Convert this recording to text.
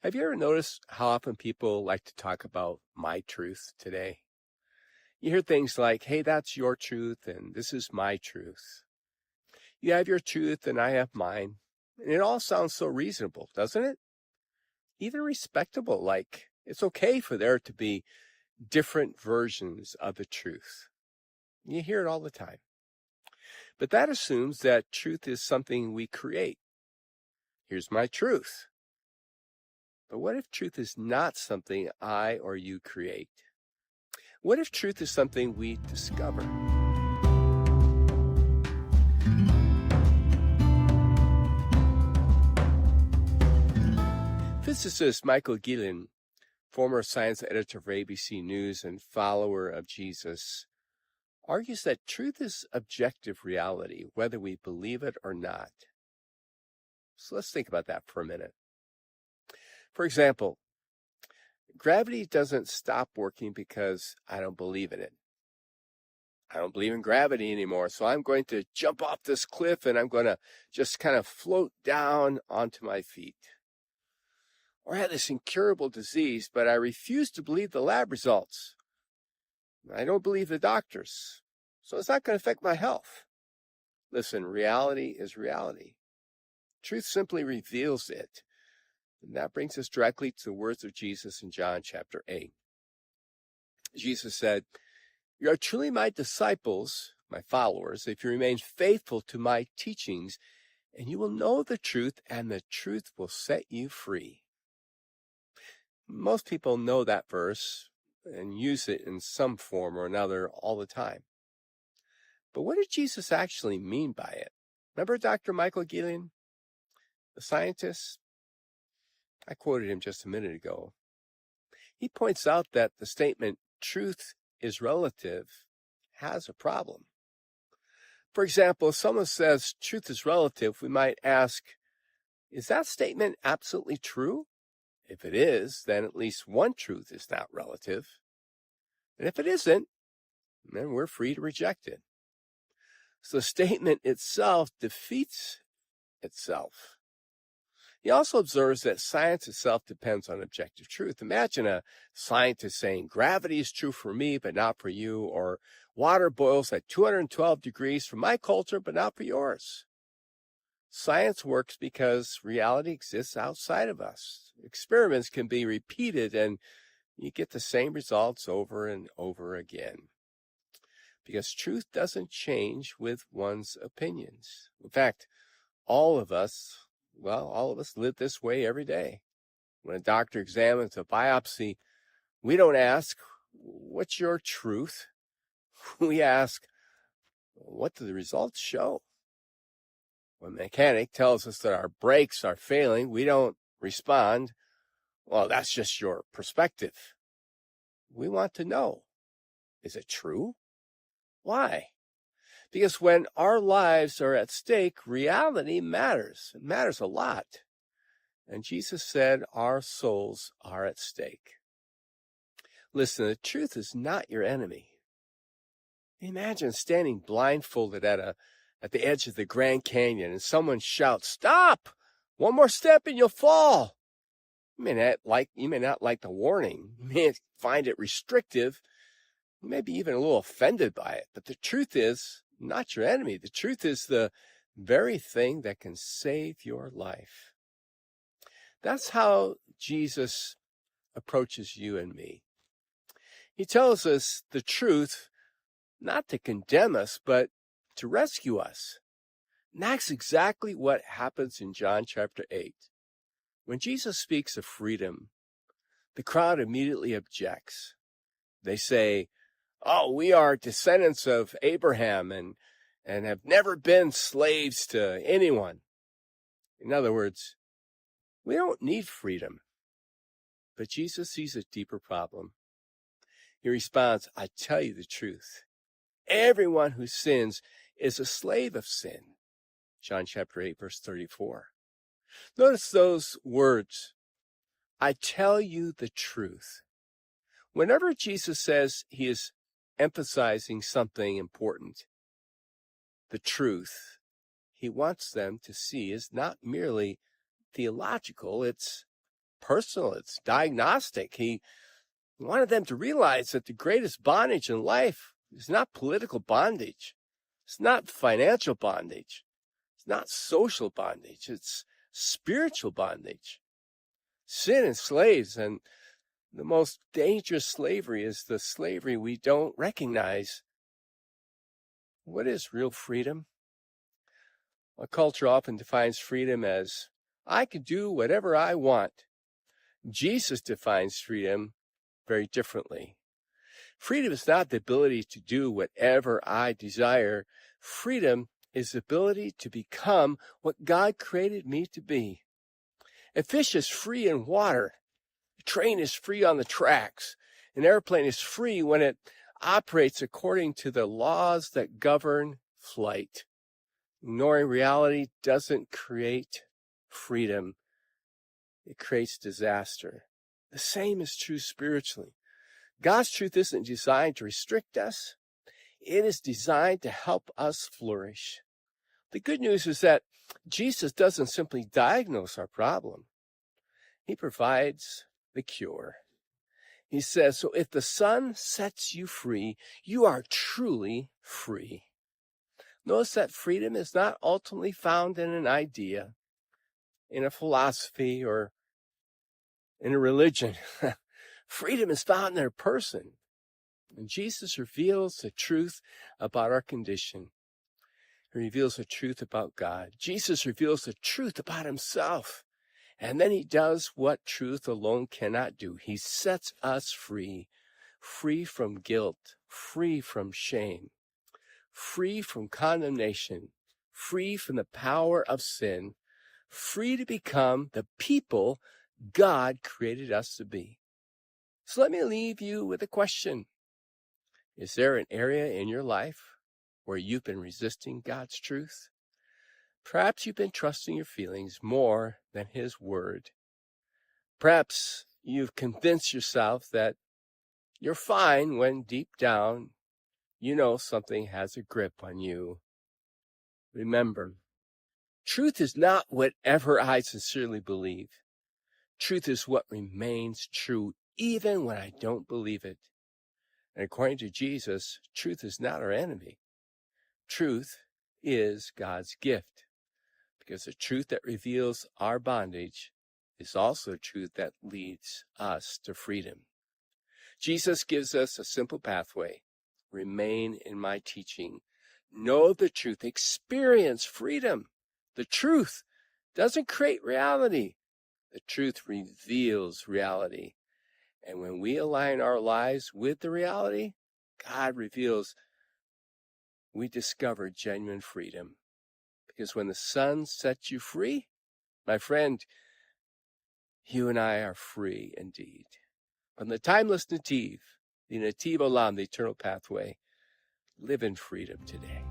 Have you ever noticed how often people like to talk about my truth today? You hear things like, hey, that's your truth and this is my truth. You have your truth and I have mine. And it all sounds so reasonable, doesn't it? Even respectable, like it's okay for there to be different versions of the truth. You hear it all the time. But that assumes that truth is something we create. Here's my truth. But what if truth is not something I or you create? What if truth is something we discover? Physicist Michael Gillen, former science editor for ABC News and follower of Jesus, argues that truth is objective reality, whether we believe it or not. So let's think about that for a minute. For example, gravity doesn't stop working because I don't believe in it. I don't believe in gravity anymore, so I'm going to jump off this cliff and I'm going to just kind of float down onto my feet. Or I have this incurable disease, but I refuse to believe the lab results. I don't believe the doctors, so it's not going to affect my health. Listen, reality is reality. Truth simply reveals it. And that brings us directly to the words of Jesus in John chapter 8. Jesus said, "You are truly my disciples, my followers, if you remain faithful to my teachings, and you will know the truth, and the truth will set you free." Most people know that verse and use it in some form or another all the time. But what did Jesus actually mean by it? Remember Dr. Michael Gillen, the scientist? I quoted him just a minute ago. He points out that the statement, truth is relative, has a problem. For example, if someone says truth is relative, we might ask, is that statement absolutely true? If it is, then at least one truth is not relative. And if it isn't, then we're free to reject it. So the statement itself defeats itself. He also observes that science itself depends on objective truth. Imagine a scientist saying, gravity is true for me, but not for you, or water boils at 212 degrees for my culture, but not for yours. Science works because reality exists outside of us. Experiments can be repeated, and you get the same results over and over again. Because truth doesn't change with one's opinions. In fact, all of us live this way every day. When a doctor examines a biopsy, we don't ask, what's your truth? We ask, what do the results show? When a mechanic tells us that our brakes are failing, we don't respond, well, that's just your perspective. We want to know, is it true? Why? Because when our lives are at stake, reality matters. It matters a lot. And Jesus said our souls are at stake. Listen, the truth is not your enemy. Imagine standing blindfolded at the edge of the Grand Canyon and someone shouts, "Stop! One more step and you'll fall." You may not like the warning. You may find it restrictive. You may be even a little offended by it. But the truth is not your enemy. The truth is the very thing that can save your life. That's how Jesus approaches you and me. He tells us the truth not to condemn us, but to rescue us. And that's exactly what happens in John chapter 8. When Jesus speaks of freedom, the crowd immediately objects. They say, "Oh, we are descendants of Abraham and have never been slaves to anyone." In other words, we don't need freedom. But Jesus sees a deeper problem. He responds, "I tell you the truth. Everyone who sins is a slave of sin." John chapter 8, verse 34. Notice those words, "I tell you the truth." Whenever Jesus says he is emphasizing something important, the truth he wants them to see is not merely theological, it's personal. It's diagnostic. He wanted them to realize that the greatest bondage in life is not political bondage. It's not financial bondage. It's not social bondage. It's spiritual bondage. Sin enslaves, and the most dangerous slavery is the slavery we don't recognize. What is real freedom? Our culture often defines freedom as, I can do whatever I want. Jesus defines freedom very differently. Freedom is not the ability to do whatever I desire. Freedom is the ability to become what God created me to be. A fish is free in water. A train is free on the tracks. An airplane is free when it operates according to the laws that govern flight. Ignoring reality doesn't create freedom. It creates disaster. The same is true spiritually. God's truth isn't designed to restrict us. It is designed to help us flourish. The good news is that Jesus doesn't simply diagnose our problem. He provides the cure. He says, so if the Son sets you free, you are truly free. Notice that freedom is not ultimately found in an idea, in a philosophy, or in a religion. Freedom is found in a person. And Jesus reveals the truth about our condition. He reveals the truth about God. Jesus reveals the truth about himself. And then he does what truth alone cannot do. He sets us free, free from guilt, free from shame, free from condemnation, free from the power of sin, free to become the people God created us to be. So let me leave you with a question. Is there an area in your life where you've been resisting God's truth? Perhaps you've been trusting your feelings more than his word. Perhaps you've convinced yourself that you're fine when deep down you know something has a grip on you. Remember, truth is not whatever I sincerely believe. Truth is what remains true even when I don't believe it. And according to Jesus, truth is not our enemy. Truth is God's gift, because the truth that reveals our bondage is also truth that leads us to freedom. Jesus gives us a simple pathway. Remain in my teaching. Know the truth. Experience freedom. The truth doesn't create reality. The truth reveals reality. And when we align our lives with the reality God reveals, we discover genuine freedom. Because when the Son sets you free, my friend, you and I are free indeed. From the timeless Netiv, the Netiv Olam, the eternal pathway, live in freedom today.